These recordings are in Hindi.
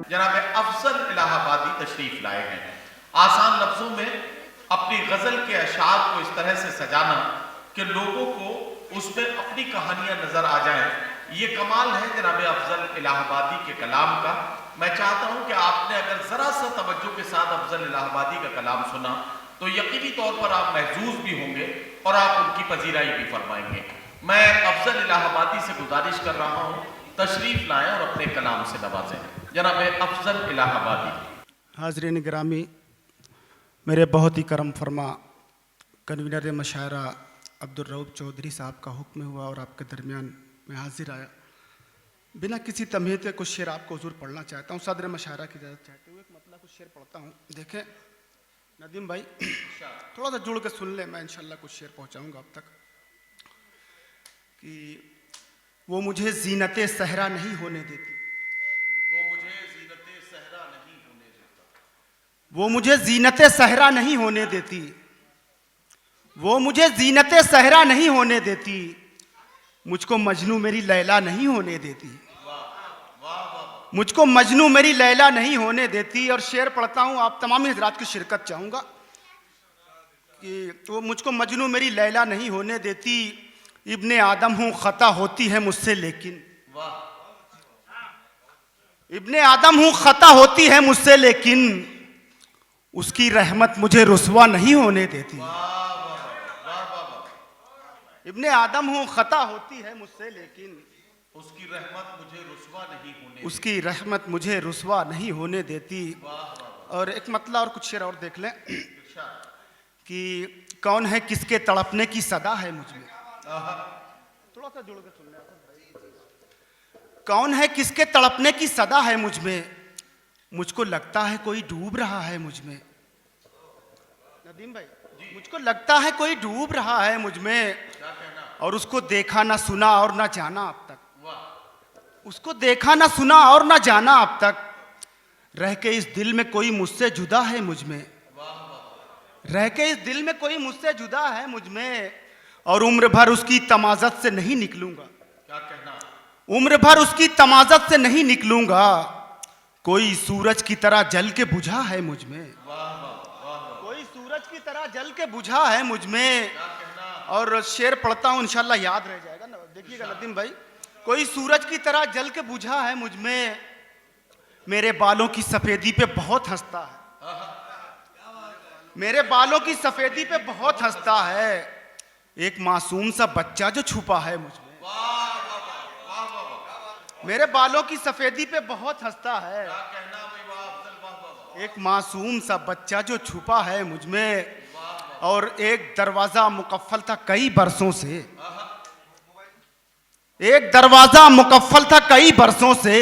जनाब अफजल इलाहाबादी तशरीफ लाए हैं। आसान लफ्जों में अपनी गजल के अशार को इस तरह से सजाना कि लोगों को उसमें अपनी कहानियां नजर आ जाएं, ये कमाल है जनाब अफजल इलाहाबादी के कलाम का। मैं चाहता हूं कि आपने अगर जरा सा तवज्जो के साथ अफजल इलाहाबादी का कलाम सुना तो यकीनी तौर पर आप महजूज भी होंगे और आप उनकी पजीराई भी फरमाएंगे। मैं अफजल इलाहाबादी से गुजारिश कर रहा हूं तशरीफ लाएं और अपने कलाम से नवाजें। जनाब अफजल इलाहाबादी। हाज़रीन गिरामी, मेरे बहुत ही करम फरमा कन्वीनर मशायरा अब्दुल रऊफ चौधरी साहब का हुक्म हुआ और आपके दरमियान मैं हाजिर आया। बिना किसी तमहीद के कुछ शेर आपको हुजूर पढ़ना चाहता हूँ। सदर मशायरा की इजाज़त चाहते हुए एक मतलब कुछ शेर पढ़ता हूँ। देखें नदीम भाई, थोड़ा सा जुड़ के सुन ले, मैं इंशाल्लाह कुछ शेर पहुँचाऊँगा अब तक। कि वो मुझे ज़ीनते सहरा नहीं होने देती, वो मुझे ज़ीनते सहरा नहीं होने देता, वो मुझे ज़ीनते सहरा नहीं होने देती, वो मुझे ज़ीनते सहरा नहीं होने देती, मुझको मजनू मेरी लैला नहीं होने देती, मुझको मजनू मेरी लैला नहीं होने देती। और शेर पढ़ता हूँ, आप तमाम हज़रात की शिरकत चाहूँगा कि वो मुझको मजनू मेरी लैला नहीं होने देती, इब्ने आदम हूँ खता होती है मुझसे लेकिन, इब्ने आदम हूँ खता होती है मुझसे लेकिन, उसकी रहमत मुझे रुसवा नहीं होने देती। इब्ने आदम हूँ खता होती है मुझसे लेकिन, उसकी रहमत मुझे रुसवा नहीं होने, उसकी रहमत मुझे रुसवा नहीं होने देती। और एक मतलब और कुछ शेर और देख लें कि कौन है किसके तड़पने की सदा है मुझमें, थोड़ा सा जुड़ के सुन लें। कौन है किसके तड़पने की सदा है मुझमें, मुझको लगता है कोई डूब रहा है मुझमें। नदीम भाई, मुझको लगता है कोई डूब रहा है मुझमें, और उसको देखा ना सुना और ना जाना अब तक, उसको देखा ना सुना और ना जाना अब तक, रह के इस दिल में कोई मुझसे जुदा है मुझमें, रह के इस दिल में कोई मुझसे जुदा है मुझमें, और उम्र भर उसकी तमाज़त से नहीं निकलूंगा। क्या कहना, उम्र भर उसकी तमाज़त से नहीं निकलूंगा, कोई सूरज की तरह जल के बुझा है मुझमें, कोई सूरज की तरह जल के बुझा है मुझमें। और शेर पढ़ता हूँ, इंशाल्लाह याद रह जाएगा ना, देखिएगा नदीम भाई। कोई सूरज की तरह जल के बुझा है मुझमें, मेरे बालों की सफेदी पे बहुत हंसता है, मेरे बालों की सफेदी पे बहुत हंसता है, एक मासूम सा बच्चा जो छुपा है मुझमें, मेरे बालों की सफेदी पे बहुत हंसता है, एक मासूम सा बच्चा जो छुपा है मुझमें। और एक दरवाजा मुकफ्फल था कई बरसों से, एक दरवाजा मुकफ्फल था कई बरसों से,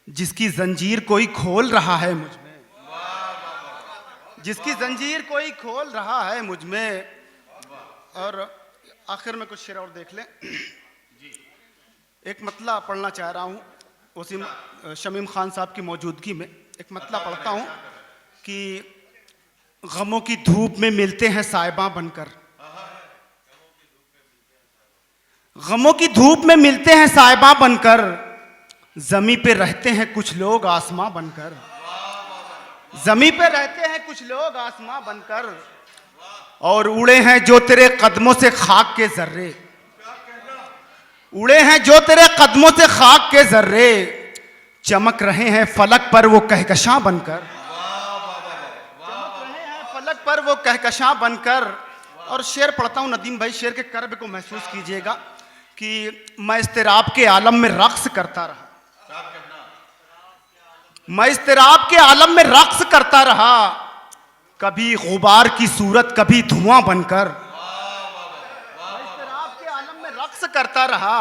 जिसकी जंजीर कोई खोल रहा है मुझमें, जिसकी जंजीर कोई खोल रहा है मुझमें। और आखिर में कुछ शेर और देख लें। एक मतला पढ़ना चाह रहा हूँ वसीम शमीम खान साहब की मौजूदगी में। एक मतला पढ़ता हूँ कि गमों की धूप में मिलते हैं साहिबा बनकर, गमों की धूप में मिलते हैं साहिबा बनकर, जमी पे रहते हैं कुछ लोग आसमां बनकर, जमी पे रहते हैं कुछ लोग आसमां बनकर, और उड़े हैं जो तेरे कदमों से खाक के जर्रे, उड़े हैं जो तेरे कदमों से खाक के जर्रे, चमक रहे हैं फलक पर वो कहकशां बनकर, फलक पर वो कहकशां बनकर। और शेर पढ़ता हूँ नदीम भाई, शेर के कर्ब को महसूस कीजिएगा कि मैं इस्तिराब के आलम में रक्स करता रहा, मैं इस्तिराब के आलम में रक्स करता रहा, कभी गुबार की सूरत कभी धुआं बनकर, मैं इस्तिराब के आलम में रक्स करता रहा,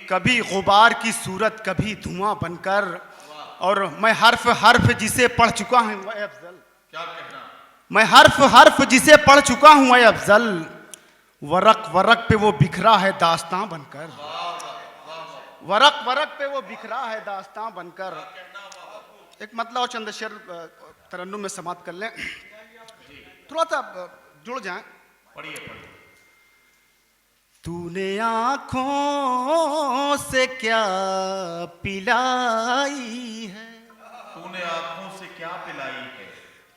कभी गुबार की सूरत कभी धुआं बनकर। और मैं हर्फ हर्फ जिसे पढ़ चुका हूँ वह अफजल, क्या कहना, मैं हर्फ हर्फ जिसे पढ़ चुका हूँ वह अफजल, वरक वरक पे वो बिखरा है दास्तां बनकर, वरक वरक पे वो बिखरा है दास्तां बनकर। एक मतलब और चंद शेर तरन्नुम में समाप्त कर लें, थोड़ा सा जुड़ जाएं। पढ़िए पढ़िए। तूने आँखों से क्या पिलाई है, तूने आंखों से क्या पिलाई है,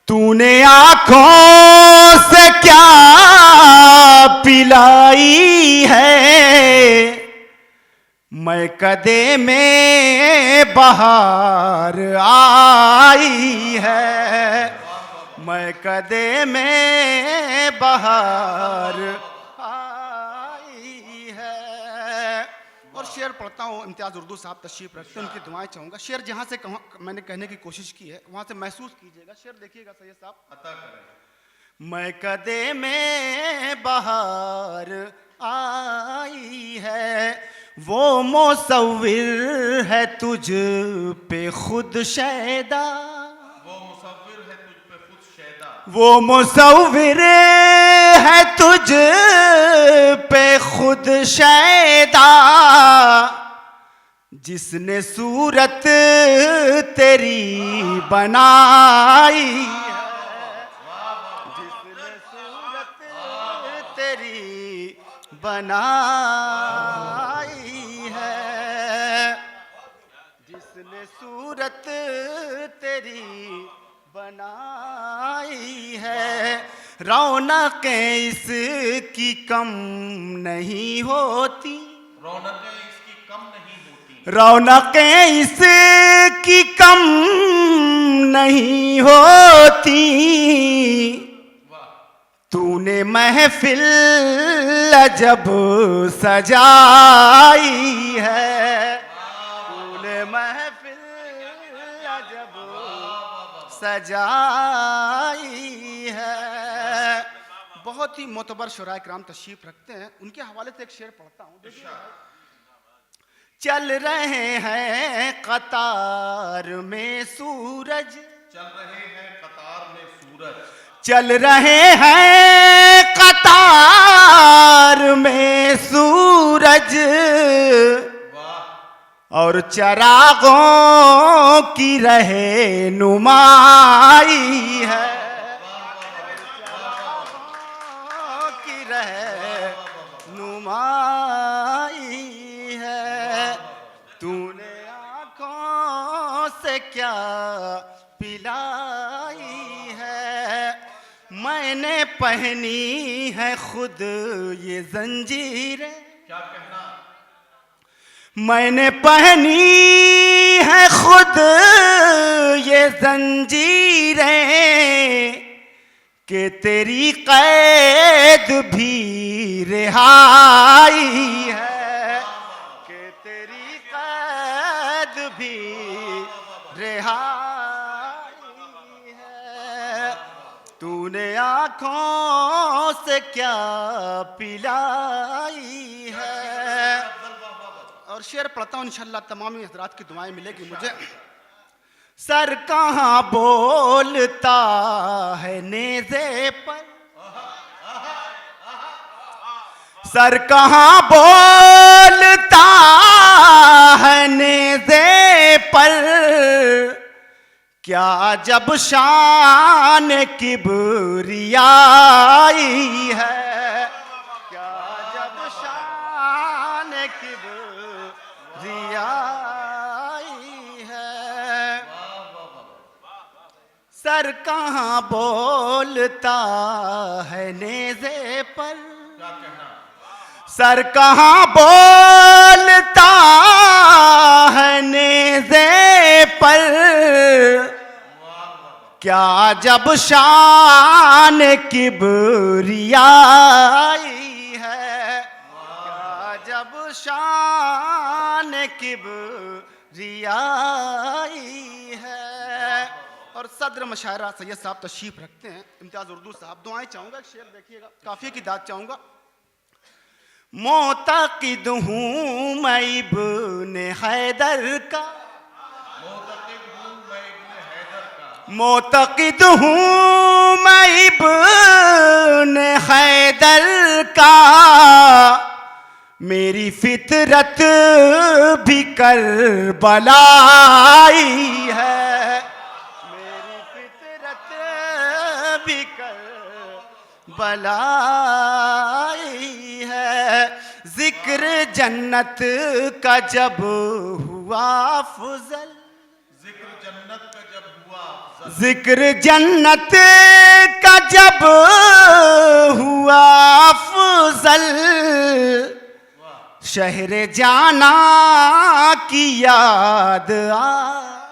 तूने आंखों से क्या पिलाई है, मैं कदे में बहार आई है, मैं कदे में बहार आई है। और शेर पढ़ता हूँ, इम्तियाज़ उर्दू साहब तशरीफ रखते हैं, उनकी दुआएं चाहूँगा। शेर जहाँ से मैंने कहने की कोशिश की है वहाँ से महसूस कीजिएगा। शेर देखिएगा सैयद साहब। अता करें। मैं कदे में बहार आई है, वो मुसव्विर है तुझ पे खुद शैदा, वो मुसव्विर है तुझ पे खुद शैदा, वो मुसव्विर है तुझ पे खुद शैदा, जिसने सूरत तेरी बनाई है, जिसने सूरत तेरी बनाई है, जिसने सूरत तेरी बनाई है, रौनकें इसकी कम नहीं होती, रौनकें इसकी कम नहीं होती, रौनकें इसकी कम नहीं होती, तूने महफिल जब सजाई है, तूने महफिल जब सजाई है। बहुत ही मोतबर शुरा किराम तशरीफ रखते हैं, उनके हवाले से एक शेर पढ़ता हूँ। देखिए, चल रहे हैं कतार में सूरज, चल रहे हैं कतार में सूरज, चल रहे हैं कतार में सूरज, वाह, और चरागों की रहनुमाई है, चरागों की रहनुमाई है, तूने आंखों से क्या पिलाई है, मैंने पहनी है खुद ये जंजीरें, क्या कहना, मैंने पहनी है खुद ये जंजीरें, कि तेरी कैद भी रिहाई है, कि तेरी कैद भी रिहाई है, तूने आंखों से क्या पिलाई है। और शेर पढ़ता हूँ, इंशाअल्लाह तमाम हज़रात की दुआएं मिलेगी मुझे। सर कहाँ बोलता है नेज़े पर, सर कहाँ बोलता है नेज़े पर, क्या जब शान किबरियाई है, क्या जब शान किबरियाई है, सर कहाँ बोलता है नेज़े पर, क्या कहना, सर कहाँ बोलता है नेज़े पर, क्या जब शान किबरियाई है, क्या जब शान किबरियाई है। और सदर मशायरा सैयद साहब तशरीफ रखते हैं, इम्तियाज़ उर्दू साहब। दुआएं चाहूँगा, शेर देखिएगा, काफ़ी की दाद चाहूँगा। मोतक़िद हूँ मैं इब्ने हैदर का, मोतक़िद हूँ मैं इब्ने हैदर का, मेरी फितरत भी करबलाई है, मेरी फितरत भी करबलाई है, जिक्र जिक्र जन्नत का जब हुआ फजल, जिक्र जन्नत का जब हुआ अफजल, जिक्र जन्नत का जब हुआ फजल, शहर जाना की याद आ